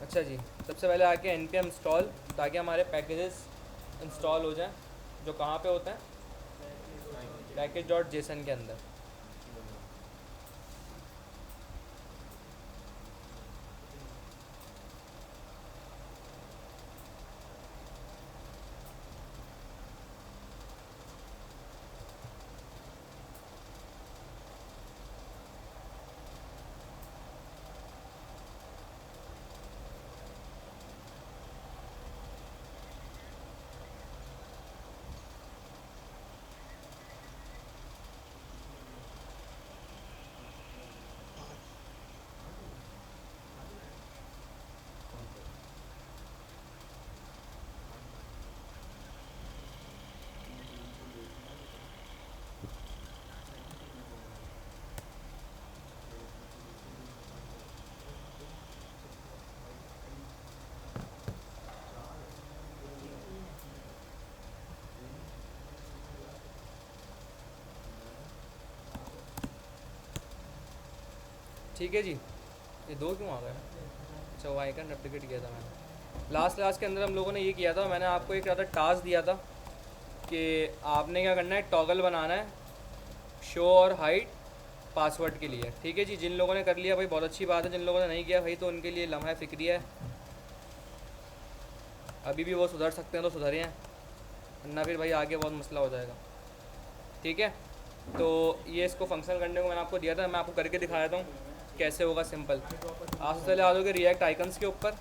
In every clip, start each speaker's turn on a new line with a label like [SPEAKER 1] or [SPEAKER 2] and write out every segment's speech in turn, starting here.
[SPEAKER 1] अच्छा जी, सबसे पहले आके npm इंस्टॉल, ताकि हमारे पैकेजेस इंस्टॉल हो जाएं, जो कहाँ पे होते हैं, पैकेज डॉट जेसन के अंदर। ठीक है जी, ये दो क्यों आ गए? अच्छा, वो आइकन रेप्लिकेट किया था मैंने लास्ट क्लास के अंदर। हम लोगों ने ये किया था, मैंने आपको एक ज़्यादा टास्क दिया था कि आपने क्या करना है, टॉगल बनाना है शो और हाइड पासवर्ड के लिए। ठीक है जी, जिन लोगों ने कर लिया भाई बहुत अच्छी बात है, जिन लोगों ने नहीं किया भाई तो उनके लिए लम्हा फ़िक्री है, अभी भी वो सुधर सकते हैं तो सुधरे हैं, वरना फिर भाई आगे बहुत मसला हो जाएगा। ठीक है, तो ये इसको फंक्शन करने को मैंने आपको दिया था, मैं आपको करके दिखा देता हूँ कैसे होगा। सिंपल, आप सबसे पहले आ जाओगे रिएक्ट आइकन्स के ऊपर।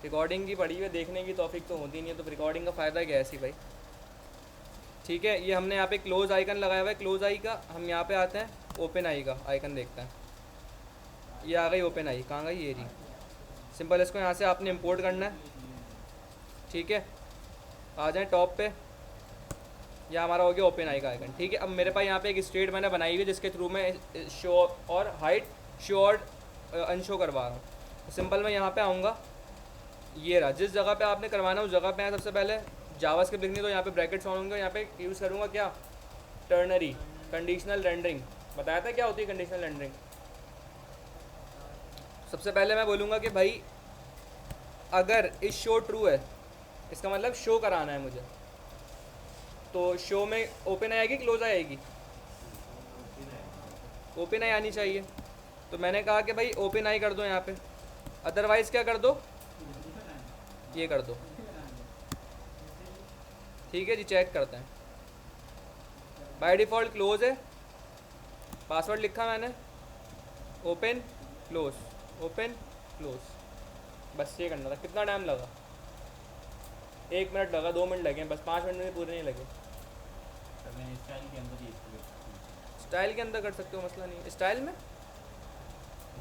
[SPEAKER 1] रिकॉर्डिंग की पड़ी हुई देखने की तौफीक तो होती नहीं है, तो रिकॉर्डिंग का फ़ायदा क्या है ऐसी भाई। ठीक है, ये हमने यहाँ पे क्लोज आइकन लगाया हुआ है, क्लोज आई का। हम यहाँ पे आते हैं, ओपन आई का आइकन देखते हैं। ये आ गई ओपन आई, कहाँ गई, ये रही। सिंपल, इसको यहाँ से आपने इंपोर्ट करना है। ठीक है, आ जाए टॉप पे, यह हमारा हो गया ओपन आई का आइकन। ठीक है, अब मेरे पास यहाँ पे एक स्टेट मैंने बनाई हुई है जिसके थ्रू मैं शो और हाइट, शो और अनशो करवा रहा हूँ। तो सिंपल मैं यहाँ पे आऊँगा, ये रहा, जिस जगह पे आपने करवाना है उस जगह पे आए। सबसे पहले जावास्क्रिप्ट लिखनी, तो यहाँ पे ब्रैकेट्स ऑन होंगे, यहाँ पे यूज़ करूँगा क्या, टर्नरी कंडीशनल रेंडरिंग। बताया था क्या होती है कंडीशनल रेंडरिंग। सबसे पहले मैं बोलूँगा कि भाई अगर इस शो ट्रू है, इसका मतलब शो कराना है मुझे, तो शो में ओपन आएगी क्लोज आएगी, ओपन आई आनी चाहिए। तो मैंने कहा कि भाई ओपन आई कर दो यहाँ पे, अदरवाइज़ क्या कर दो, ये कर दो। ठीक है जी, चेक करते हैं। बाय डिफ़ॉल्ट क्लोज है, पासवर्ड लिखा मैंने, ओपन क्लोज, ओपन क्लोज, बस ये करना था। कितना टाइम लगा, 1 मिनट लगा, 2 मिनट लगे, बस 5 मिनट में पूरे नहीं लगे।
[SPEAKER 2] स्टाइल के अंदर ही
[SPEAKER 1] स्टाइल के अंदर कर सकते हो, मसला नहीं है। स्टाइल में,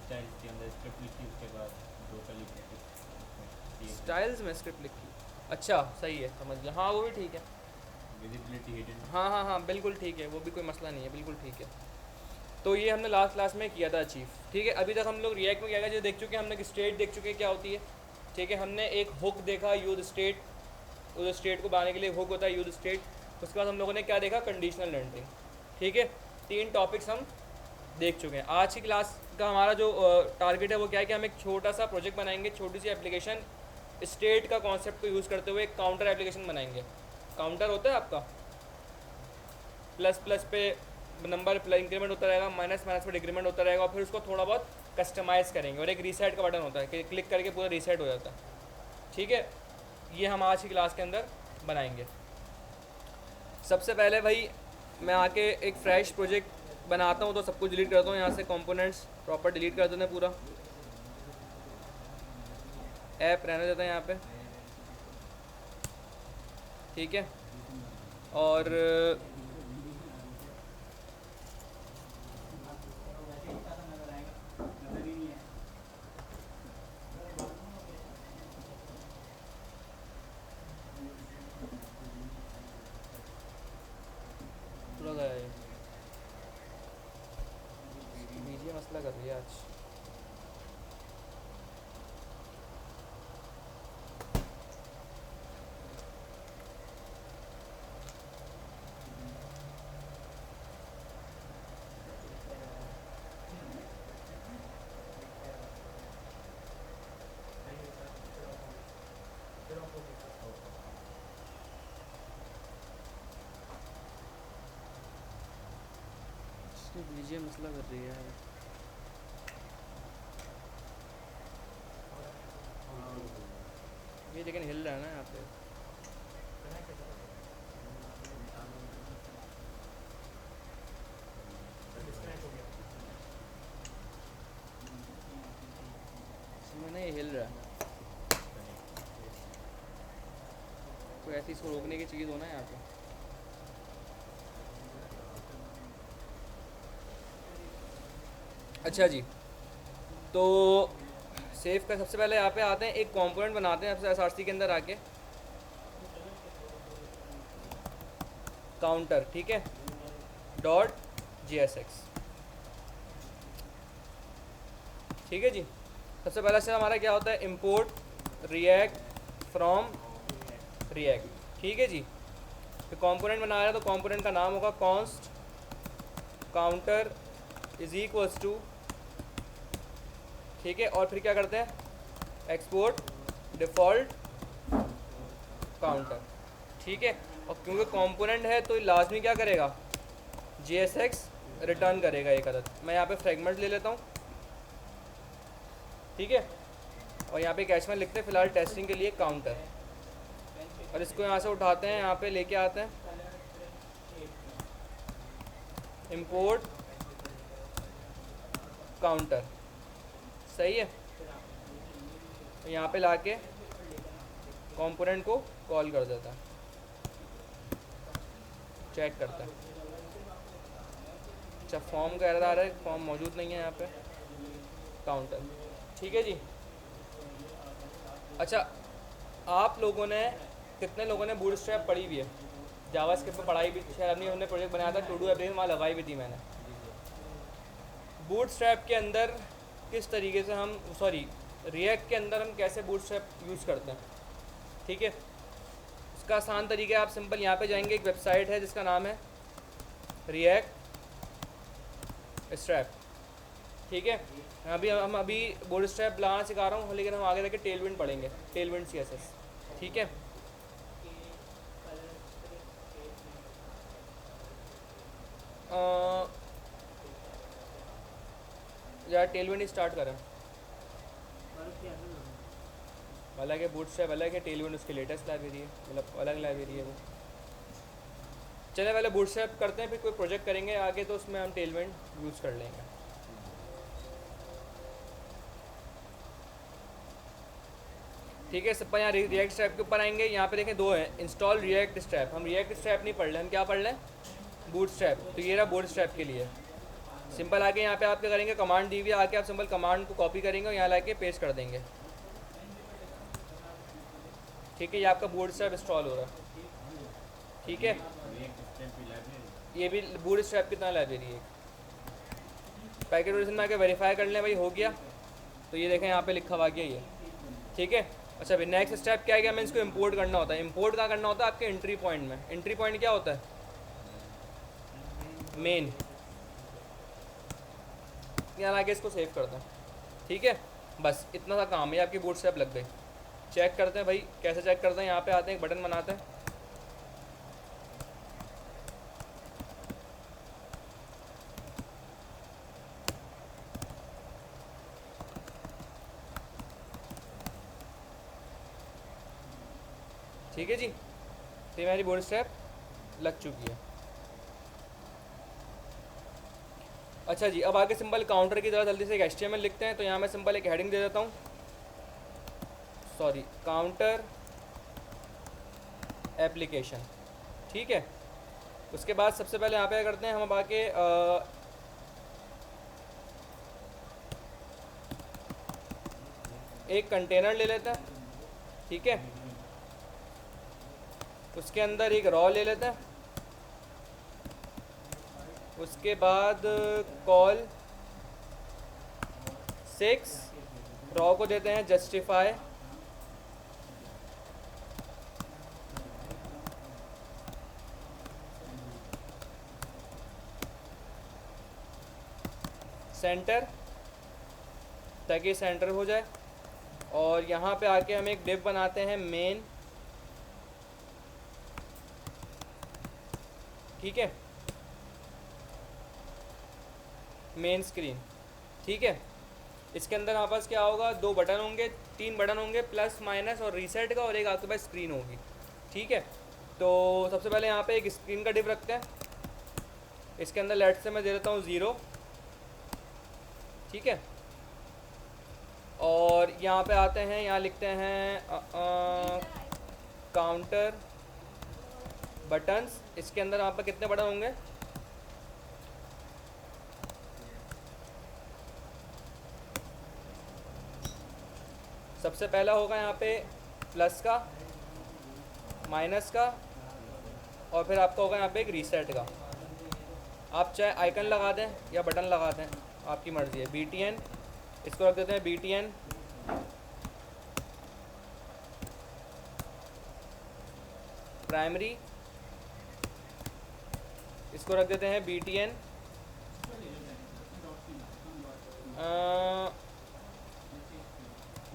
[SPEAKER 2] स्टाइल के अंदर स्क्रिप्ट लिखी, उसके बाद दो का लिखी,
[SPEAKER 1] स्टाइल्स में स्क्रिप्ट लिखी, अच्छा सही है, समझ गया। हाँ वो भी ठीक है,
[SPEAKER 2] विजिबिलिटी हिडन।
[SPEAKER 1] हाँ हाँ हाँ बिल्कुल ठीक है, वो भी कोई मसला नहीं है, बिल्कुल ठीक है। तो ये हमने लास्ट क्लास में किया था अचीव। ठीक है, अभी तक हम लोग रिएक्ट में क्या क्या जो देख चुके हैं, हमने स्टेट देख चुके हैं क्या होती है। ठीक है, हमने एक हुक देखा, यूज स्टेट, उस स्टेट को बनाने के लिए हुक होता है यूज स्टेट। उसके बाद हम लोगों ने क्या देखा, कंडीशनल रेंडरिंग। ठीक है, 3 टॉपिक्स हम देख चुके हैं। आज की क्लास का हमारा जो टारगेट है वो क्या है कि हम एक छोटा सा प्रोजेक्ट बनाएंगे, छोटी सी एप्लीकेशन, स्टेट का कॉन्सेप्ट को यूज़ करते हुए एक काउंटर एप्लीकेशन बनाएंगे। काउंटर होता है आपका, प्लस प्लस पे नंबर इंक्रीमेंट होता रहेगा, माइनस माइनस पे डिक्रीमेंट होता रहेगा, और फिर उसको थोड़ा बहुत कस्टमाइज़ करेंगे। और एक रीसेट का बटन होता है कि क्लिक करके पूरा रीसेट हो जाता है। ठीक है, ये हम आज की क्लास के अंदर बनाएंगे। सबसे पहले भाई मैं आके एक फ्रेश प्रोजेक्ट बनाता हूँ, तो सब कुछ डिलीट करता हूँ यहाँ से, कंपोनेंट्स प्रॉपर डिलीट कर देते हैं पूरा, ऐप रहने देते हैं यहाँ पे। ठीक है, और पूरा गया ये, बीजी मसला कर रही है आज। बीजे मसला कर रही है यार। ये लेकिन हिल रहा है ना यहाँ पे। इसमें ना ये हिल रहा है, कोई ऐसी इसको रोकने की चीज़ हो ना यहाँ पे। अच्छा जी, तो सेव का सबसे पहले यहाँ पे आते हैं, एक कंपोनेंट बनाते हैं सबसे एसआरसी के अंदर आके, काउंटर, ठीक है, डॉट JSX, ठीक है जी। सबसे पहला से हमारा क्या होता है, इंपोर्ट रिएक्ट फ्रॉम रिएक्ट, ठीक है जी। फिर कंपोनेंट बना रहे हैं तो कंपोनेंट का नाम होगा const counter is equals to, ठीक है, और फिर क्या करते हैं, एक्सपोर्ट डिफ़ॉल्ट काउंटर, ठीक है। और क्योंकि कंपोनेंट है तो लाजमी क्या करेगा, JSX रिटर्न करेगा एक अदद। मैं यहाँ पे फ्रेगमेंट ले लेता हूँ, ठीक है, और यहाँ पे कैश में लिखते हैं फ़िलहाल टेस्टिंग के लिए काउंटर, और इसको यहाँ से उठाते हैं, यहाँ पे लेके आते हैं इंपोर्ट काउंटर, सही है। तो यहाँ पे लाके कंपोनेंट को कॉल कर देता है, चेक करता है। अच्छा, फॉर्म का एरर आ रहा है, फॉर्म मौजूद नहीं है यहाँ पे, काउंटर, ठीक है जी। अच्छा, आप लोगों ने, कितने लोगों ने बूटस्ट्रैप पढ़ी हुई है, जावास्क्रिप्ट में पढ़ाई भी, शायद अपनी हमने प्रोजेक्ट बनाया था टू डू एवरीथिंग, वहाँ लगाई भी थी मैंने। बूटस्ट्रैप के अंदर किस तरीके से हम, सॉरी, रिएक्ट के अंदर हम कैसे बूटस्ट्रैप यूज़ करते हैं, ठीक है। इसका आसान तरीका है, आप सिंपल यहाँ पे जाएंगे, एक वेबसाइट है जिसका नाम है रिएक्ट स्ट्रैप, ठीक है। हम अभी बूटस्ट्रैप लगाना सिखा रहा हूँ, लेकिन हम आगे जाके टेलविंड पढ़ेंगे, टेलविंड CSS, ठीक है। यार टेलविंड ही स्टार्ट करें, अलग है बूटस्ट्रैप, अलग है, टेलविंड उसकी लेटेस्ट लाइब्रेरी है, मतलब अलग लाइब्रेरी है वो। चले पहले बूटस्ट्रैप करते हैं, फिर कोई प्रोजेक्ट करेंगे आगे तो उसमें हम टेलविंड यूज़ कर लेंगे। ठीक है, सब यहाँ रिएक्ट स्ट्रैप के ऊपर आएंगे, यहाँ पे देखें दो हैं, इंस्टॉल रिएक्ट स्ट्रैप। हम रिएक्ट स्ट्रैप नहीं पढ़ रहे, हम क्या पढ़ रहे हैं, बूटस्ट्रैप। तो ये रहा बूटस्ट्रैप के लिए सिंपल। आके यहाँ पे आप क्या करेंगे, कमांड दी हुई है, आके आप सिंपल कमांड को कॉपी करेंगे और यहाँ लाके पेस्ट कर देंगे, ठीक है। ये आपका बूटस्ट्रैप इंस्टॉल हो रहा है, ठीक है। ये भी बूटस्ट्रैप की तरह लाइब्रेरी है। पैकेट वर्जन में आके वेरीफाई कर लें भाई हो गया, तो ये देखें यहाँ पे लिखा हुआ गया ये, ठीक है। अच्छा, फिर नेक्स्ट स्टेप क्या है कि हमें इसको इंपोर्ट करना होता है। इंपोर्ट कहाँ करना होता है, आपके एंट्री पॉइंट में। एंट्री पॉइंट क्या होता है, मेन। यहाँ आके इसको सेव करते हैं, ठीक है। बस इतना सा काम है, आपकी बूटस्ट्रैप लग गई। चेक करते हैं भाई, कैसे चेक करते हैं, यहाँ पे आते हैं, एक बटन बनाते हैं, ठीक है जी। तो मेरी बूटस्ट्रैप लग चुकी है। अच्छा जी, अब आगे सिंपल काउंटर की तरह जल्दी से एक HTML लिखते हैं। तो यहाँ मैं सिंपल एक हेडिंग दे देता हूँ, सॉरी, काउंटर एप्लीकेशन, ठीक है। उसके बाद सबसे पहले यहाँ पे क्या करते हैं, हम आके एक कंटेनर ले लेते हैं, ठीक है। उसके अंदर एक रॉ ले लेते हैं, उसके बाद कॉल 6 रॉ को देते हैं जस्टिफाई, सेंटर, ताकि सेंटर हो जाए। और यहाँ पे आके हम एक डिव बनाते हैं मेन, ठीक है। मेन स्क्रीन, ठीक है। इसके अंदर हमारे पास क्या होगा, 2 बटन होंगे, 3 बटन होंगे, प्लस माइनस और रीसेट का, और एक आपके पास स्क्रीन होगी, ठीक है। तो सबसे पहले यहाँ पे एक स्क्रीन का डिप रखते हैं। इसके अंदर लेट से मैं दे देता हूँ 0, ठीक है। और यहाँ पे आते हैं, यहाँ लिखते हैं काउंटर बटन्स। इसके अंदर यहाँ पे कितने बटन होंगे, सबसे पहला होगा यहाँ पे प्लस का, माइनस का, और फिर आपका होगा यहाँ पे एक रीसेट का। आप चाहे आइकन लगा दें या बटन लगा दें, आपकी मर्ज़ी है। BTN, इसको रख देते हैं BTN। प्राइमरी, इसको रख देते हैं BTN।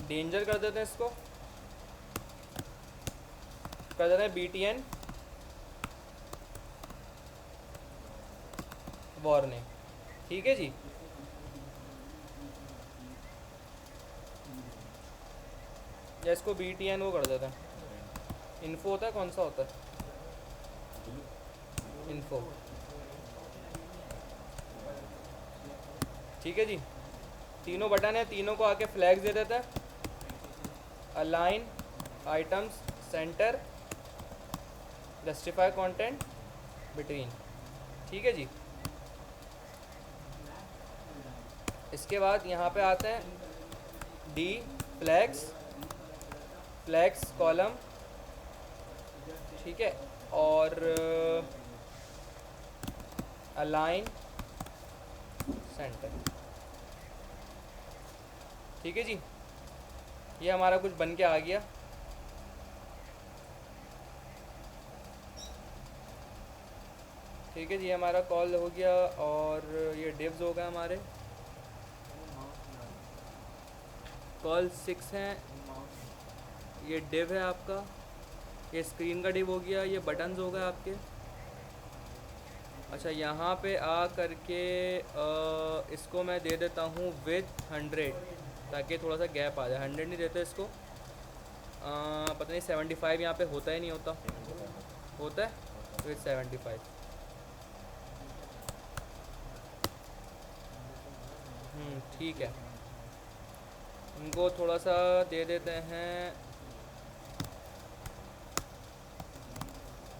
[SPEAKER 1] डेंजर कर देते हैं, इसको कर देते हैं BTN वार्निंग, ठीक है जी। या इसको BTN वो कर देते हैं, इन्फो होता है, कौन सा होता है, इन्फो, ठीक है जी। तीनों बटन है, तीनों को आके फ्लैग्स दे देता है, align items centre, justify content between, ठीक है जी। इसके बाद यहाँ पे आते हैं D फ्लैग्स, फ्लैग्स कॉलम, ठीक है, और अलाइन सेंटर, ठीक है जी। ये हमारा कुछ बन के आ गया, ठीक है जी। हमारा कॉल हो गया, और ये डिव्स हो गए हमारे, कॉल 6 हैं, ये डिव है आपका, ये स्क्रीन का डिव हो गया, ये बटन्स हो गए आपके। अच्छा, यहाँ पे आ करके इसको मैं दे देता हूँ विथ 100, ताकि थोड़ा सा गैप आ जाए। 100 नहीं देते इसको, पता नहीं 75 यहाँ पे होता ही नहीं होता, होता है विथ 75। ठीक है, इनको थोड़ा सा दे देते हैं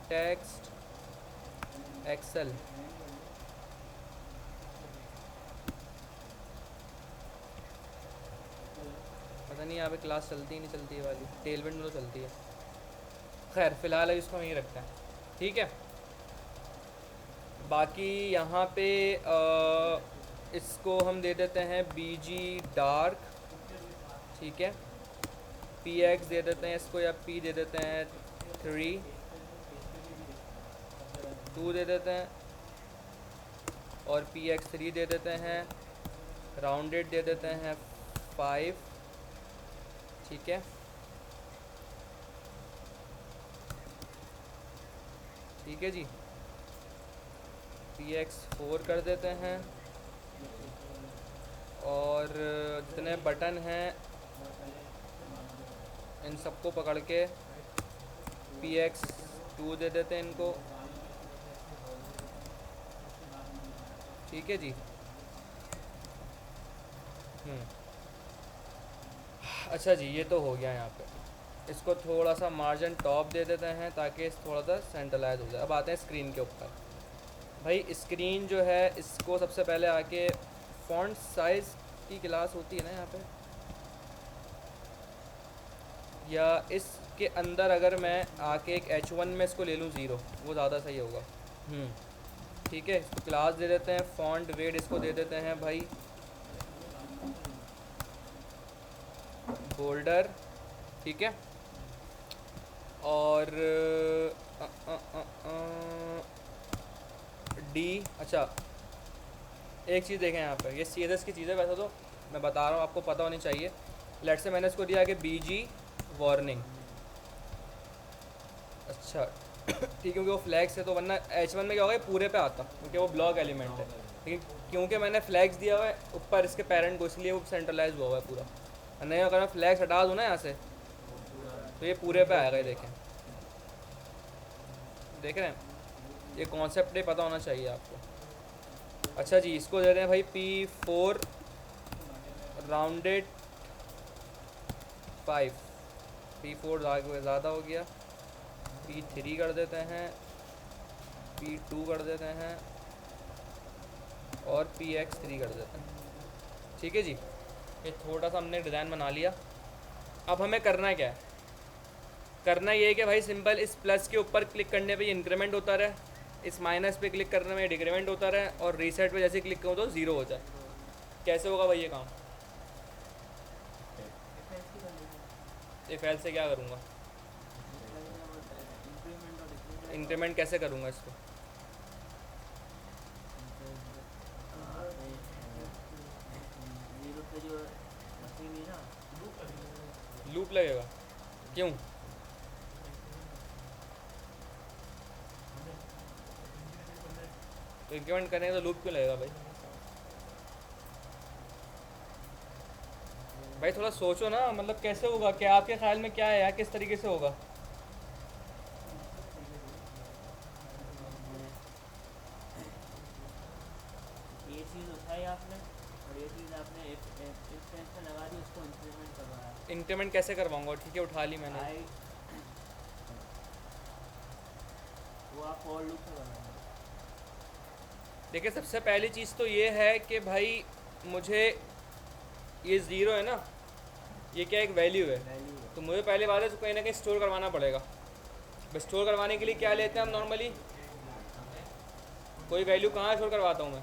[SPEAKER 1] टेक्स्ट एक्सेल, पता नहीं यहाँ पे क्लास चलती ही नहीं चलती है वाली, टेलविंड में तो चलती है। खैर फ़िलहाल अभी इसको यहीं रखते हैं, ठीक है। बाकी यहाँ पे इसको हम दे देते हैं BG डार्क, ठीक है। PX दे देते हैं इसको, या P दे देते हैं 3, 2 दे देते हैं, और PX 3 दे देते हैं। राउंडेड दे देते हैं 5, ठीक है, ठीक है जी। PX 4 कर देते हैं, और जितने बटन हैं इन सबको पकड़ के PX 2 दे देते हैं इनको, ठीक है जी। अच्छा जी, ये तो हो गया यहाँ पे। इसको थोड़ा सा मार्जिन टॉप दे देते हैं ताकि थोड़ा सा सेंट्रलाइज हो जाए। अब आते हैं स्क्रीन के ऊपर। भाई स्क्रीन जो है, इसको सबसे पहले आके फ़ॉन्ट साइज़ की क्लास होती है ना यहाँ पे, या इसके अंदर अगर मैं आके एक H1 में इसको ले लूँ 0, वो ज़्यादा सही होगा। ठीक है, इसको क्लास दे देते हैं, फ़ॉन्ट वेट इसको दे देते हैं भाई बोल्डर, ठीक है। और डी, अच्छा एक चीज़ देखें यहाँ पर, ये CSS की चीज़ है, वैसे तो मैं बता रहा हूँ, आपको पता होनी चाहिए। लेट से मैंने इसको दिया कि BG वार्निंग, अच्छा ठीक है, क्योंकि वो फ्लैग्स है, तो वरना H1 में क्या होगा, ये पूरे पे आता क्योंकि वो ब्लॉक एलिमेंट है। लेकिन क्योंकि मैंने फ्लैग्स दिया हुआ है ऊपर इसके पेरेंट को, इसलिए वो सेंट्रलाइज हुआ हुआ है पूरा। और नहीं अगर मैं फ्लैग्स हटा दूँ ना यहाँ से तो ये पूरे पे आएगा, ये देखें, देख रहे हैं, ये कॉन्सेप्ट ही पता होना चाहिए आपको। अच्छा जी, इसको दे रहे हैं भाई P4 राउंडेड 5, P4 ज़्यादा हो गया, P3 कर देते हैं, P2 कर देते हैं और PX3 कर देते हैं। ठीक है जी, ये थोड़ा सा हमने डिज़ाइन बना लिया। अब हमें करना क्या है, करना ये है कि भाई सिंपल इस प्लस के ऊपर क्लिक करने पे ये इंक्रीमेंट होता रहे, इस माइनस पे क्लिक करने में डिक्रीमेंट होता रहे, और रीसेट पे जैसे क्लिक करूँ तो ज़ीरो हो जाए। कैसे होगा भाई ये काम? इफ एल से क्या करूँगा, इंक्रीमेंट कैसे करूँगा इसको? लूप लगेगा क्यों? तो इंक्रीमेंट करेंगे तो लूप क्यों लगेगा भाई? भाई थोड़ा सोचो ना, मतलब कैसे होगा, क्या आपके ख्याल में क्या है यार, किस तरीके से होगा?
[SPEAKER 3] ये चीज़ उठाई आपने और ये चीज़ आपने इफ टेंस में लगा दी, उसको इंक्रीमेंट करवाया।
[SPEAKER 1] इंक्रीमेंट कैसे करवाऊंगा? ठीक है उठा ली मैंने।
[SPEAKER 3] आई वो आप फॉर लूप से बनाएंगे।
[SPEAKER 1] देखिए सबसे पहली चीज़ तो ये है कि भाई मुझे ये ज़ीरो है ना, ये क्या एक वैल्यू है,
[SPEAKER 3] वैल्यू है।
[SPEAKER 1] तो मुझे पहले बात है तो कहीं ना कहीं स्टोर करवाना पड़ेगा। बस स्टोर करवाने के लिए क्या लेते हैं हम नॉर्मली, कोई वैल्यू कहाँ स्टोर करवाता हूँ मैं?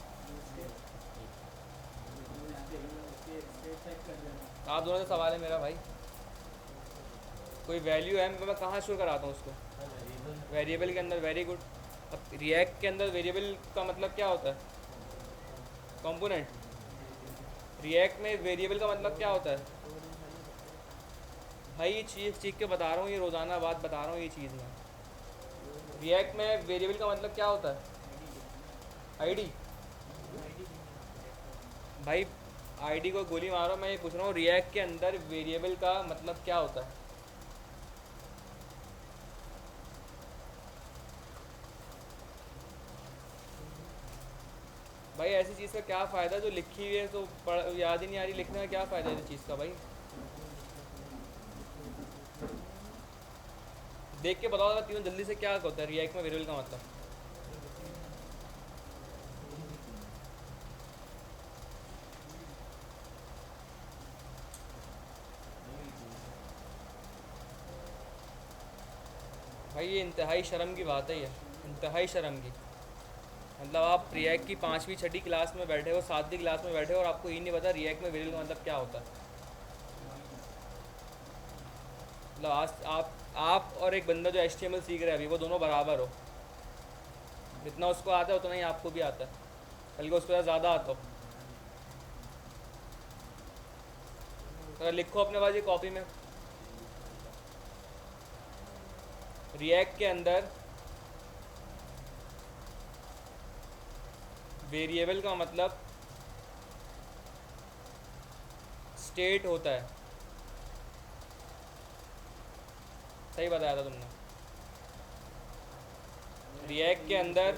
[SPEAKER 1] आप दोनों से सवाल है मेरा भाई, कोई वैल्यू है मैं कहाँ स्टोर कराता हूँ उसको? वेरिएबल के अंदर। Very good. अब रिएक्ट के अंदर वेरिएबल का मतलब क्या होता है? कंपोनेंट। रिएक्ट में वेरिएबल का मतलब क्या होता है भाई? ये चीज़ सीख के बता रहा हूँ, ये रोज़ाना बात बता रहा हूँ ये चीज़ में। रिएक्ट में वेरिएबल का मतलब क्या होता है? आईडी। भाई आईडी को गोली मारो, मैं ये पूछ रहा हूँ रिएक्ट के अंदर वेरिएबल का मतलब क्या होता है? भाई ऐसी चीज़ का क्या फ़ायदा जो लिखी हुई है तो याद ही नहीं आ रही, लिखने का क्या फ़ायदा है इस चीज़ का भाई? देख के बताओ तीनों जल्दी से, क्या होता है रिएक्ट में वेरिएबल का मतलब? भाई ये इंतहाई शर्म की बात है, ये इंतहाई शर्म की। मतलब आप रिएक्ट की 5वीं 6ठी क्लास में बैठे हो, 7वीं क्लास में बैठे हो और आपको ये नहीं पता रिएक्ट में वेरिएबल का मतलब क्या होता है। मतलब आज आप और एक बंदा जो HTML सीख रहा है अभी, वो दोनों बराबर हो, जितना उसको आता है उतना ही आपको भी आता है, बल्कि उसको ज़्यादा आता हो। अगर लिखो अपने पास ये कॉपी में, रिएक्ट के अंदर वेरिएबल का मतलब स्टेट होता है। सही बताया था तुमने। रिएक्ट के अंदर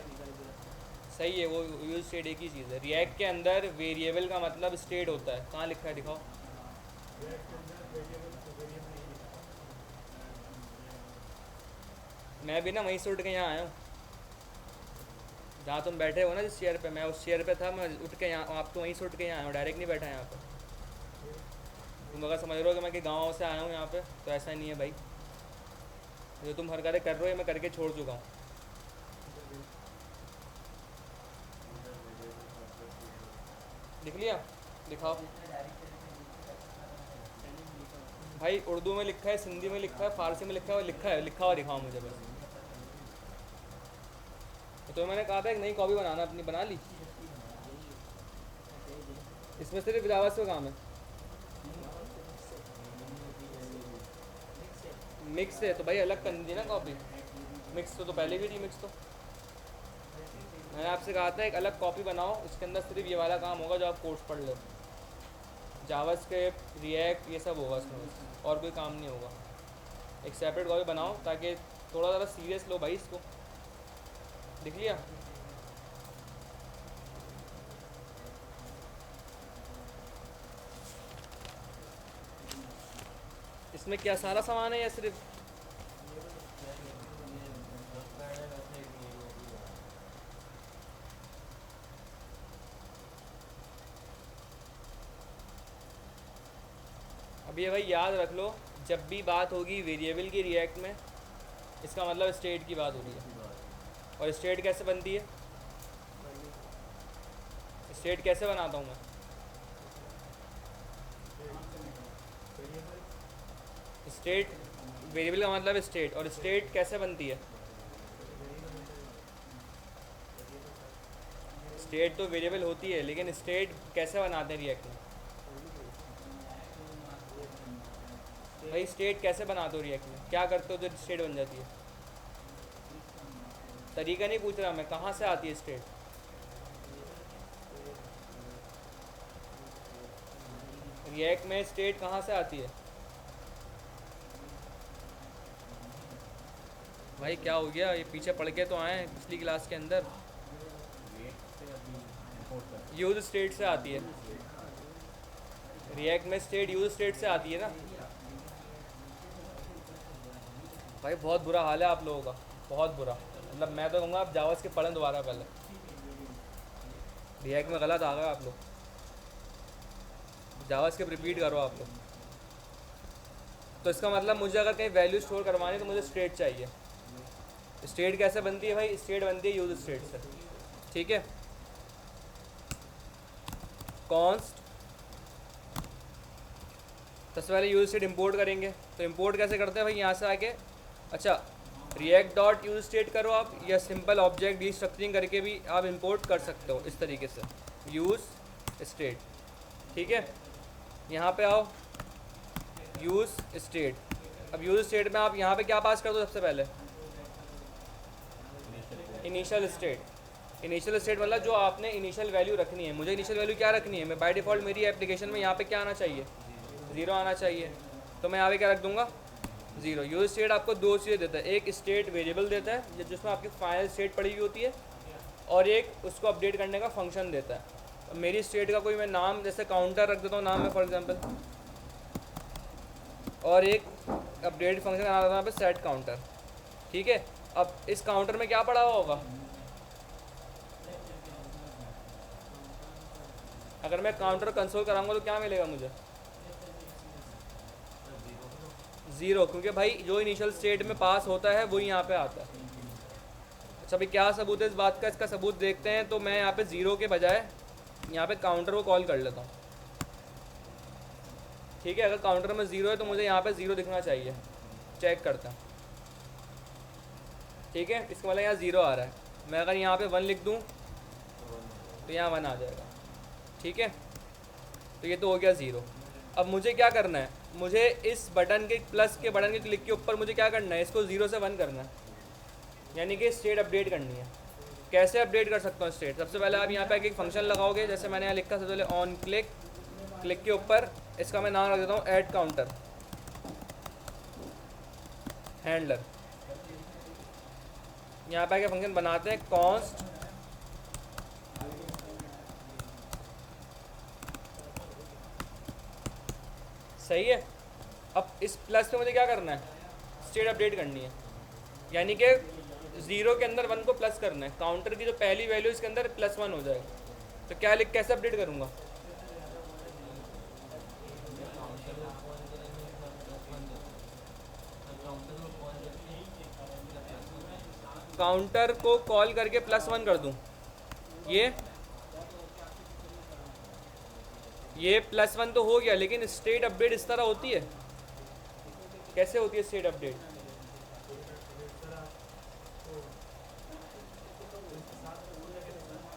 [SPEAKER 1] सही है, वो यूज स्टेट एक ही चीज़ है। रिएक्ट के अंदर वेरिएबल का मतलब स्टेट होता है। कहाँ लिखा है दिखाओ। मैं भी ना वहीं से उठ के यहाँ आया हूँ जहाँ तुम बैठे हो ना, जिस चेयर पे, मैं उस चेयर पे था, मैं उठ के यहाँ, आप तो वहीं से उठ के यहाँ आया हूँ, डायरेक्ट नहीं बैठा यहाँ पर। तुम अगर समझ रहे हो कि मैं कि गाँव से आया हूँ यहाँ पे, तो ऐसा नहीं है भाई। जो तुम हरकतें कर रहे हो मैं करके छोड़ चुका हूँ। लिख लिया? दिखाओ भाई। उर्दू में लिखा है, सिंधी में लिखा है, फारसी में लिखा है, लिखा हुआ दिखाओ मुझे बस। तो मैंने कहा था एक नई कॉपी बनाना, अपनी बना ली। इसमें सिर्फ जावा से काम है। मिक्स है तो भाई अलग कर दी ना कॉपी। मिक्स तो पहले भी थी मिक्स तो। मैंने आपसे कहा था एक अलग कॉपी बनाओ, इसके अंदर सिर्फ ये वाला काम होगा जो आप कोर्स पढ़ लो, जावास्क्रिप्ट, रिएक्ट, ये सब होगा इसमें बस, और कोई काम नहीं होगा। एक सेपरेट कॉपी बनाओ ताकि थोड़ा ज़्यादा सीरियस लो भाई इसको। दिख लिया? इसमें क्या सारा सामान है या सिर्फ? अब ये भाई याद रख लो, जब भी बात होगी वेरिएबल की रिएक्ट में, इसका मतलब स्टेट की बात हो रही है। और स्टेट कैसे बनती है? स्टेट कैसे बनाता हूँ मैं? स्टेट, वेरिएबल का मतलब स्टेट, और स्टेट कैसे बनती है? स्टेट तो वेरिएबल होती है, लेकिन स्टेट कैसे बनाते हैं रिएक्ट में? भाई स्टेट कैसे बनाते हो रिएक्ट में? क्या करते हो जो स्टेट बन जाती है? तरीका नहीं पूछ रहा मैं, कहाँ से आती है स्टेट? रिएक्ट में स्टेट कहाँ से आती है? भाई क्या हो गया, ये पीछे पढ़ के तो आए पिछली क्लास के अंदर। यूज स्टेट से आती है। रिएक्ट में स्टेट यूज स्टेट से आती है ना। भाई बहुत बुरा हाल है आप लोगों का, बहुत बुरा। मतलब मैं तो कहूँगा आप जावास के पढ़ें दोबारा पहले। रिएक्ट में गलत आ गए आप लोग, जावास के रिपीट करो आप लोग। तो इसका मतलब मुझे अगर कहीं वैल्यू स्टोर करवानी है तो मुझे स्टेट चाहिए। स्टेट कैसे बनती है भाई? स्टेट बनती है यूज स्टेट से, ठीक है। कॉन्स्ट, सबसे पहले यूज स्टेट इंपोर्ट करेंगे। तो इंपोर्ट कैसे करते हैं भाई? यहाँ से आके, अच्छा रिएक्ट डॉट यूज स्टेट करो आप, या सिंपल ऑब्जेक्ट डिस्ट्रक्चरिंग करके भी आप इंपोर्ट कर सकते हो इस तरीके से, यूज स्टेट, ठीक है। यहाँ पे आओ, यूज स्टेट। अब यूज स्टेट में आप यहाँ पे क्या पास कर दो? सबसे पहले इनिशियल स्टेट। इनिशियल स्टेट मतलब जो आपने इनिशियल वैल्यू रखनी है। मुझे इनिशियल वैल्यू क्या रखनी है? मैं बाय डिफ़ॉल्ट मेरी एप्लीकेशन में यहाँ पे क्या आना चाहिए? 0 आना चाहिए। तो मैं यहाँ पे क्या रख दूँगा? 0। यूज स्टेट आपको दो चीज़ें देता है, एक स्टेट वेरिएबल देता है जिसमें आपकी फाइनल स्टेट पड़ी हुई होती है, और एक उसको अपडेट करने का फंक्शन देता है। तो मेरी स्टेट का कोई मैं नाम, जैसे काउंटर रख देता हूँ नाम में फॉर एग्जांपल, और एक अपडेट फंक्शन आ रहा है पे सेट काउंटर, ठीक है। अब इस काउंटर में क्या पड़ा हुआ होगा? अगर मैं काउंटर कंसोल कराऊंगा तो क्या मिलेगा मुझे? 0, क्योंकि भाई जो इनिशियल स्टेट में पास होता है वो यहाँ पे आता है। अच्छा भाई क्या सबूत है इस बात का? इसका सबूत देखते हैं। तो मैं यहाँ पे 0 के बजाय यहाँ पे काउंटर को कॉल कर लेता हूँ, ठीक है। अगर काउंटर में 0 है तो मुझे यहाँ पे 0 दिखना चाहिए। चेक करता हूँ, ठीक है। इसका मतलब यहाँ 0 आ रहा है। मैं अगर यहाँ पे 1 लिख दूँ तो यहाँ 1 आ जाएगा, ठीक है। तो ये तो हो गया 0। अब मुझे क्या करना है? मुझे इस बटन के, प्लस के बटन के क्लिक के ऊपर मुझे क्या करना है? इसको 0 से 1 करना है, यानी कि स्टेट अपडेट करनी है। कैसे अपडेट कर सकता हूँ स्टेट? सबसे पहले आप यहाँ पे एक फंक्शन लगाओगे, जैसे मैंने यहाँ लिखा सबसे पहले ऑन क्लिक, क्लिक के ऊपर इसका मैं नाम रख देता हूँ ऐड काउंटर हैंडलर। यहाँ पे आके फंक्शन बनाते हैं कॉन्स्ट सही है। अब इस प्लस पे मुझे क्या करना है? स्टेट अपडेट करनी है, यानी कि 0 के अंदर 1 को प्लस करना है। काउंटर की जो पहली वैल्यू इसके अंदर +1 हो जाएगा। तो क्या लिख, कैसे अपडेट करूँगा? काउंटर को कॉल करके +1 कर दूँ। ये +1 तो हो गया, लेकिन स्टेट अपडेट इस तरह होती है। कैसे होती है state update?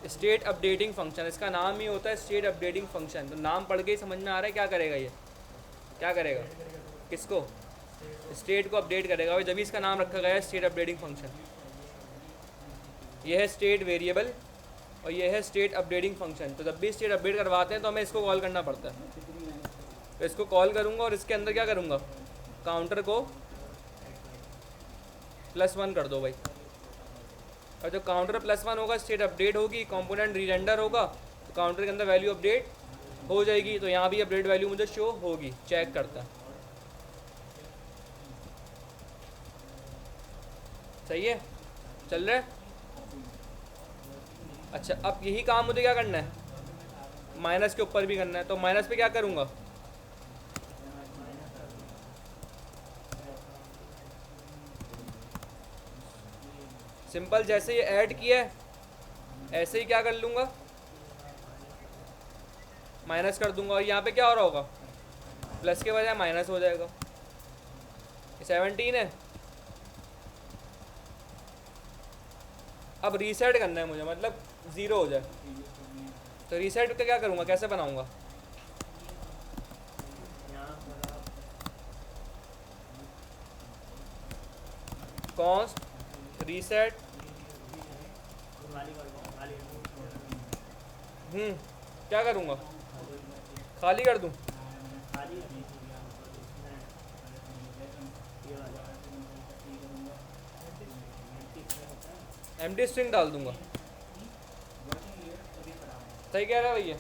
[SPEAKER 1] State updating function, इसका नाम ही होता है स्टेट अपडेटिंग फंक्शन। तो नाम पढ़ के ही समझ में आ रहा है क्या करेगा ये? क्या करेगा? किसको? स्टेट को अपडेट करेगा। भाई जब इसका नाम रखा गया है स्टेट अपडेटिंग फंक्शन। ये है स्टेट वेरिएबल और ये है स्टेट अपडेटिंग फंक्शन। तो जब भी स्टेट अपडेट करवाते हैं तो हमें इसको कॉल करना पड़ता है। तो इसको कॉल करूँगा और इसके अंदर क्या करूँगा, काउंटर को +1 कर दो भाई। और जब काउंटर +1 होगा स्टेट अपडेट होगी, कंपोनेंट रीरेंडर होगा, तो काउंटर के अंदर वैल्यू अपडेट हो जाएगी। तो यहाँ भी अपडेट वैल्यू मुझे शो होगी, चेक करता है। सही है, चल रहा है। अच्छा, अब यही काम मुझे क्या करना है, माइनस के ऊपर भी करना है। तो माइनस पे क्या करूँगा, सिंपल जैसे ये ऐड किया है ऐसे ही क्या कर लूँगा, माइनस कर दूंगा। और यहाँ पे क्या हो रहा होगा, प्लस के बजाय माइनस हो जाएगा। 17 है। अब रीसेट करना है मुझे, मतलब 0 हो जाए। तो रीसेट का क्या करूँगा, कैसे बनाऊँगा, कॉन्स्ट रीसेट क्या करूँगा, खाली कर दूँ, एम्प्टी स्ट्रिंग डाल दूँगा। सही कह रहा है भैया।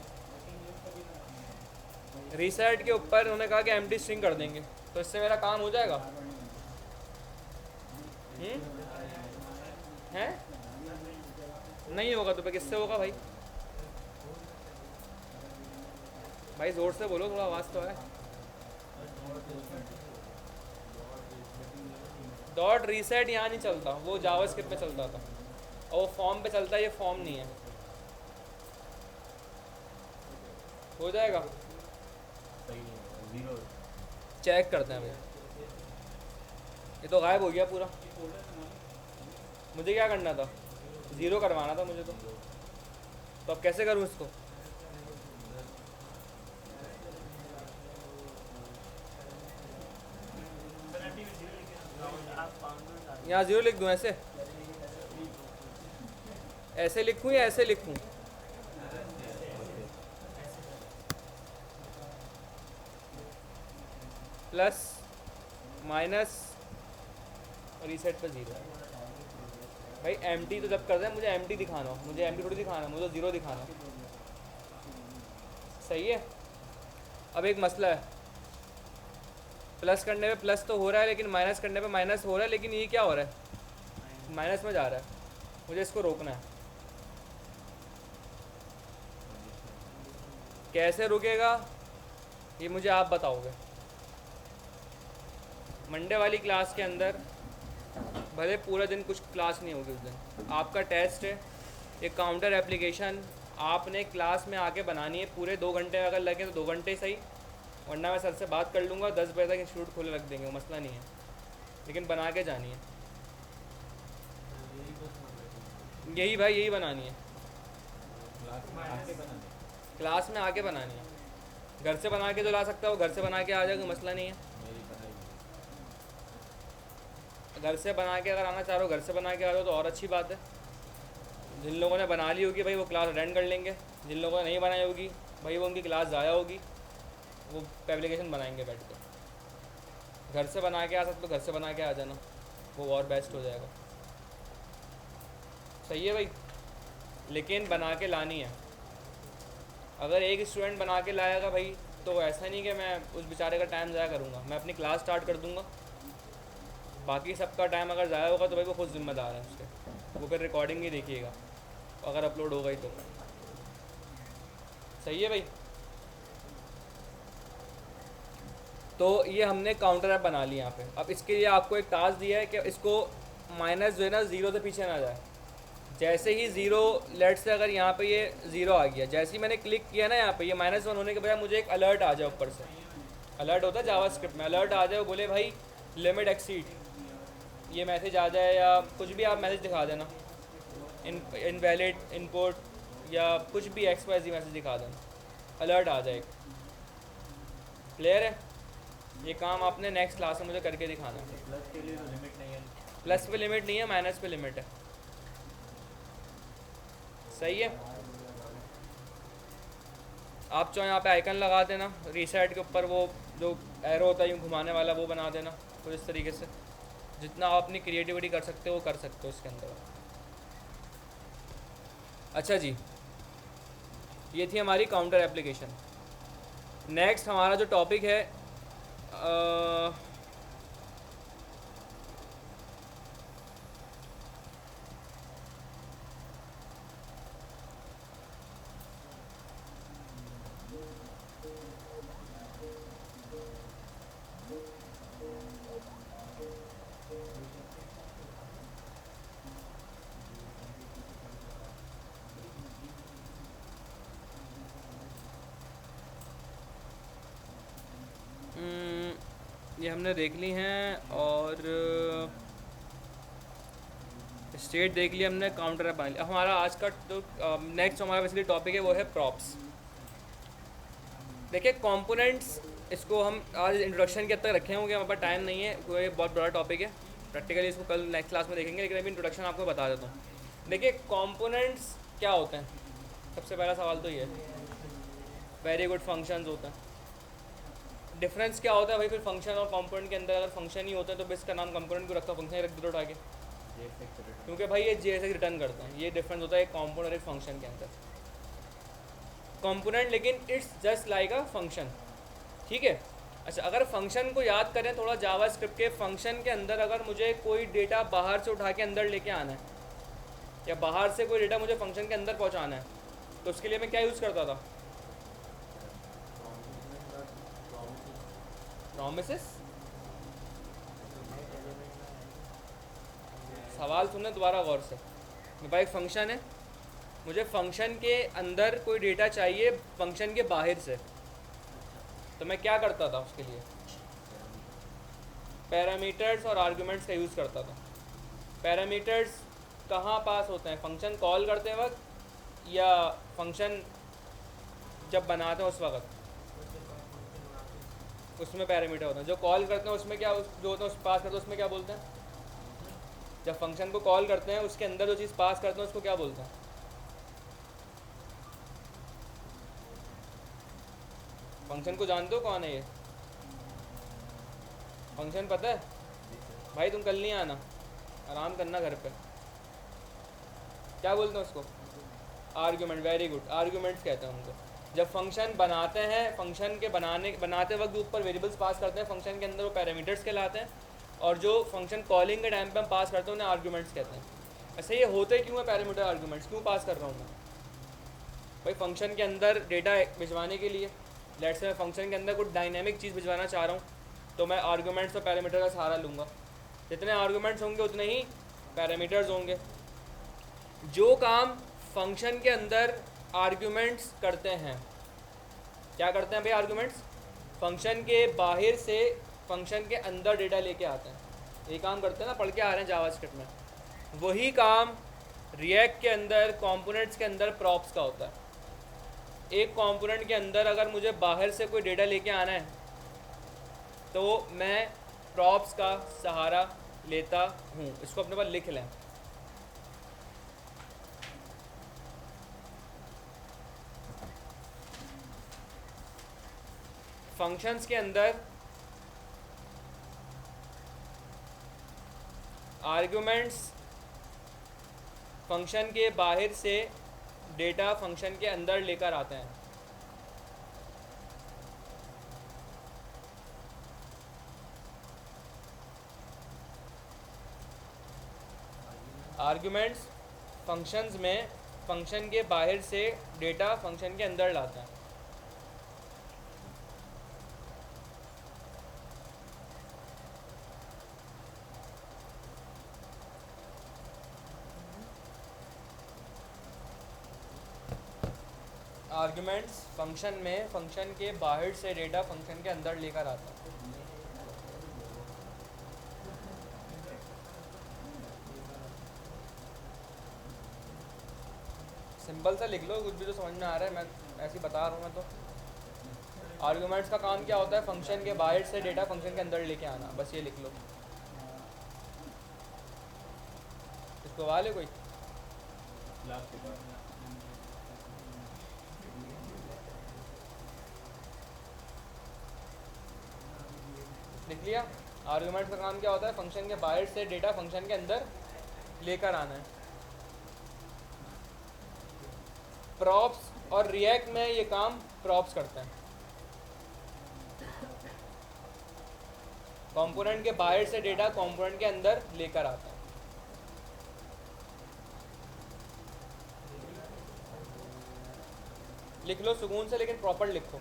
[SPEAKER 1] रीसेट के ऊपर उन्होंने कहा कि एम्प्टी स्ट्रिंग कर देंगे, तो इससे मेरा काम हो जाएगा। हैं, नहीं होगा तो फिर किससे होगा भाई? भाई ज़ोर से बोलो, थोड़ा आवाज़ तो है। डॉट रीसेट यहाँ नहीं चलता, वो जावास्क्रिप्ट पे चलता था और वो फॉर्म पे चलता है, ये फॉर्म नहीं है। हो जाएगा, चेक करते हैं भैया। ये तो गायब हो गया पूरा। मुझे क्या करना था, 0 करवाना था मुझे। तो अब कैसे करूँ इसको, यहाँ 0 लिख दूँ, ऐसे ऐसे लिखूँ या ऐसे लिखूँ, प्लस माइनस रीसेट पर 0। भाई एम्प्टी तो जब करते हैं मुझे एम्प्टी दिखाना हो, मुझे एम्प्टी थोड़ी दिखाना, मुझे 0 दिखाना। सही है। अब एक मसला है, प्लस करने पे प्लस तो हो रहा है लेकिन माइनस करने पे माइनस हो रहा है, लेकिन ये क्या हो रहा है, माइनस में जा रहा है। मुझे इसको रोकना है। कैसे रुकेगा ये मुझे आप बताओगे। मंडे वाली क्लास के अंदर भले पूरा दिन कुछ क्लास नहीं होगी, उस दिन आपका टेस्ट है, एक काउंटर एप्लीकेशन आपने क्लास में आके बनानी है। पूरे 2 घंटे अगर लगे तो 2 घंटे सही, वरना मैं सर से बात कर लूँगा, 10 बजे तक इंस्टीट्यूट खोले रख देंगे, वो मसला नहीं है, लेकिन बना के जानी है। यही भाई, यही बनानी है, क्लास में आके बनानी है। घर से बना के जो ला सकता है वो घर से बना के आ जाएगा, मसला नहीं है। घर से बना के अगर आना चाह रहे हो घर से बना के आ रहे हो तो और अच्छी बात है। जिन लोगों ने बना ली होगी भाई वो क्लास अटेंड कर लेंगे, जिन लोगों ने नहीं बनाई होगी भाई वो उनकी क्लास ज़ाया होगी, वो एप्लीकेशन बनाएंगे बैठ कर। घर से बना के आ सकते हो, घर से बना के आ जाना, वो और बेस्ट हो जाएगा। सही है भाई, लेकिन बना के लानी है। अगर एक स्टूडेंट बना के लाएगा भाई तो ऐसा नहीं कि मैं उस बेचारे का टाइम ज़ाया करूँगा, मैं अपनी क्लास स्टार्ट कर दूँगा, बाकी सबका टाइम अगर ज़ाया होगा तो भाई वो खुद जिम्मेदार है उसके, वो फिर रिकॉर्डिंग ही देखिएगा अगर अपलोड हो गई तो। सही है भाई। तो ये हमने काउंटर ऐप बना ली यहाँ पे। अब इसके लिए आपको एक टास्क दिया है कि इसको माइनस जो है ना 0 से पीछे ना जाए। जैसे ही 0 लेट से अगर यहाँ पे ये 0 आ गया, जैसे ही मैंने क्लिक किया ना यहाँ पे ये -1 होने के बजाय मुझे एक अलर्ट आ जाए, ऊपर से अलर्ट होता है जावास्क्रिप्ट में, अलर्ट आ जाए, वो बोले भाई लिमिट एक्सीड, ये मैसेज आ जाए या कुछ भी आप मैसेज दिखा देना, इनवैलिड इनपुट या कुछ भी XYZ मैसेज दिखा देना, अलर्ट आ जाए। क्लियर है? ये काम आपने नेक्स्ट क्लास में मुझे करके दिखाना है।
[SPEAKER 2] प्लस के लिए तो लिमिट नहीं है,
[SPEAKER 1] प्लस पे लिमिट नहीं है, माइनस पे लिमिट है। सही है। आप चाहो यहाँ पे आइकन लगा देना, रीसेट के ऊपर वो जो एरो होता है यूँ घुमाने वाला वो बना देना, तो इस तरीके से जितना आप अपनी क्रिएटिविटी कर सकते हो वो कर सकते हो इसके अंदर। अच्छा जी, ये थी हमारी काउंटर एप्लीकेशन। नेक्स्ट हमारा जो टॉपिक है ये हमने देख ली हैं, और स्टेट देख लिया हमने, काउंटर बना लिया। हमारा आज का जो नेक्स्ट हमारा बेसिकली टॉपिक है वो है प्रॉप्स। देखिए कंपोनेंट्स, इसको हम आज इंट्रोडक्शन के हद तक रखे होंगे, हमारे पास टाइम नहीं है क्योंकि बहुत बड़ा टॉपिक है। प्रैक्टिकली इसको कल नेक्स्ट क्लास में देखेंगे, लेकिन अभी इंट्रोडक्शन आपको बता देता हूँ। देखिए कंपोनेंट्स क्या होते हैं, सबसे पहला सवाल तो ये है। वेरी गुड, फंक्शंस होते हैं। डिफरेंस क्या होता है भाई फिर फंक्शन और कंपोनेंट के अंदर? अगर फंक्शन ही होता है तो बस इसका नाम कंपोनेंट को रखा, फंक्शन रख दो उठा के, क्योंकि भाई ये JSX रिटर्न करता है। ये डिफरेंस होता है एक कंपोनेंट और एक फंक्शन के अंदर। कंपोनेंट लेकिन it's just like a function, ठीक है। अच्छा, अगर फंक्शन को याद करें थोड़ा जावास्क्रिप्ट के, फंक्शन के अंदर अगर मुझे कोई डेटा बाहर से उठा के अंदर लेके आना है, या बाहर से कोई डेटा मुझे फंक्शन के अंदर पहुंचाना है, तो उसके लिए मैं क्या यूज़ करता था? प्रोमिसेस। सवाल सुनने दोबारा गौर से। मेरे पास एक फंक्शन है, मुझे फंक्शन के अंदर कोई डेटा चाहिए फंक्शन के बाहर से, तो मैं क्या करता था उसके लिए? पैरामीटर्स और आर्गुमेंट्स का यूज़ करता था। पैरामीटर्स कहाँ पास होते हैं? फंक्शन कॉल करते वक्त या फंक्शन जब बनाते हैं उस वक्त? उसमें पैरामीटर होते हैं। जो कॉल करते हैं उसमें क्या, जो होता है उस पास करते हैं उसमें क्या बोलते हैं? जब फंक्शन को कॉल करते हैं उसके अंदर जो चीज़ पास करते हैं उसको क्या बोलते हैं? फंक्शन को जानते हो कौन है ये? फंक्शन पता है भाई? तुम कल नहीं आना, आराम करना घर पे। क्या बोलते हैं उसको? आर्ग्यूमेंट। वेरी गुड, आर्ग्यूमेंट्स कहते हैं उनको। जब फंक्शन बनाते हैं, फंक्शन के बनाते वक्त ऊपर वेरिएबल्स पास करते हैं फंक्शन के अंदर, वो पैरामीटर्स कहलाते हैं, और जो फंक्शन कॉलिंग के टाइम पे हम पास करते हैं उन्हें आर्ग्यूमेंट्स कहते हैं। ऐसे ये होते क्यों है पैरामीटर आर्ग्यूमेंट्स, क्यों पास कर रहा हूँ मैं? भाई फंक्शन के अंदर डेटा भिजवाने के लिए, लेट्स से मैं फंक्शन के अंदर कुछ डायनेमिक चीज़ भिजवाना चाह रहा हूँ, तो मैं आर्ग्यूमेंट्स और पैरामीटर का सहारा लूँगा। जितने आर्ग्यूमेंट्स होंगे उतने ही पैरामीटर्स होंगे। जो काम फंक्शन के अंदर आर्ग्यूमेंट्स करते हैं, क्या करते हैं भाई? आर्ग्यूमेंट्स फंक्शन के बाहर से फंक्शन के अंदर डेटा लेके आते हैं। ये काम करते हैं ना, पढ़ के आ रहे हैं जावास्क्रिप्ट में। वही काम रिएक्ट के अंदर, कंपोनेंट्स के अंदर प्रॉप्स का होता है। एक कंपोनेंट के अंदर अगर मुझे बाहर से कोई डेटा लेके आना है तो मैं प्रॉप्स का सहारा लेता हूँ। इसको अपने पास लिख लें। फंक्शंस के अंदर आर्ग्यूमेंट्स फंक्शन के बाहर से डेटा फंक्शन के अंदर लेकर आते हैं। आर्ग्यूमेंट्स फंक्शंस में फंक्शन के बाहर से डेटा फंक्शन के अंदर लाते हैं। आर्ग्यूमेंट्स फंक्शन में फंक्शन के बाहर से डेटा फंक्शन के अंदर लेकर आता है। सिंपल सा लिख लो, कुछ भी तो समझ में आ रहा है, मैं ऐसे ही बता रहा हूँ। मैं तो आर्ग्यूमेंट्स का काम क्या होता है? फंक्शन के बाहर से डेटा फंक्शन के अंदर लेके आना, बस ये लिख लो। इसको वाले कोई
[SPEAKER 2] लास्ट के बाद
[SPEAKER 1] लिख लिया। आर्गूमेंट का काम क्या होता है, फंक्शन के बाहर से डेटा फंक्शन के अंदर लेकर आना है। प्रॉप्स और रिएक्ट में ये काम प्रॉप्स करते हैं, कंपोनेंट के बाहर से डेटा कंपोनेंट के अंदर लेकर आता है। लिख लो सुकून से, लेकिन प्रॉपर लिखो।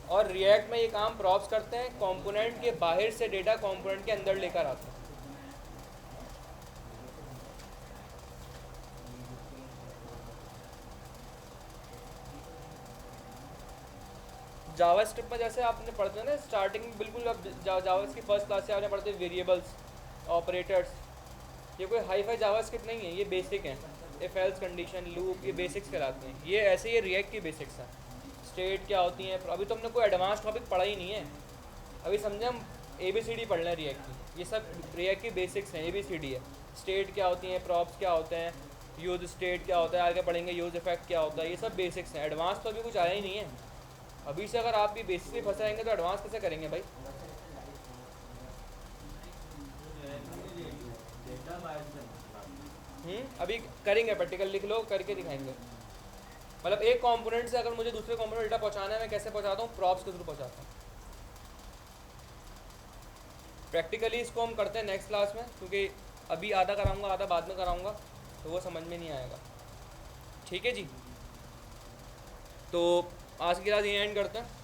[SPEAKER 1] और रिएक्ट में ये काम प्रॉप्स करते हैं, कंपोनेंट के बाहर से डेटा कंपोनेंट के अंदर लेकर आते हैं। जावास्क्रिप्ट में जैसे आपने पढ़ते हैं ना स्टार्टिंग में, बिल्कुल अब जावास्क्रिप्ट की फर्स्ट क्लास से आपने पढ़ते वेरिएबल्स, ऑपरेटर्स, ये कोई हाई फाई जावास्क्रिप्ट नहीं है, ये बेसिक हैं। इफ एल्स कंडीशन, लूप, ये बेसिक्स कहलाते हैं। ये ऐसे ही रिएक्ट की बेसिक्स हैं। स्टेट क्या होती हैं, अभी तो हमने कोई एडवांस टॉपिक पढ़ा ही नहीं है। अभी समझे हम ABCD पढ़ लें रिएक्ट की, ये सब रिएक्ट की बेसिक्स हैं, ABCD है। स्टेट क्या होती हैं, प्रॉप्स क्या होते हैं, यूज स्टेट क्या होता है, आगे पढ़ेंगे यूज इफेक्ट क्या होता है, ये सब बेसिक्स हैं। एडवांस तो अभी कुछ आया ही नहीं है। अभी से अगर आप भी बेसिक में फंसे रहेंगे तो एडवांस कैसे करेंगे भाई। अभी करेंगे प्रैक्टिकल, लिख लो, करके दिखाएंगे। मतलब एक कंपोनेंट से अगर मुझे दूसरे कंपोनेंट डेटा पहुंचाना है, मैं कैसे पहुंचाता हूँ, प्रॉप्स के थ्रू पहुंचाता हूँ। प्रैक्टिकली इसको हम करते हैं नेक्स्ट क्लास में, क्योंकि अभी आधा कराऊंगा आधा बाद में कराऊंगा, तो वो समझ में नहीं आएगा। ठीक है जी, तो आज की क्लास ये एंड करते हैं।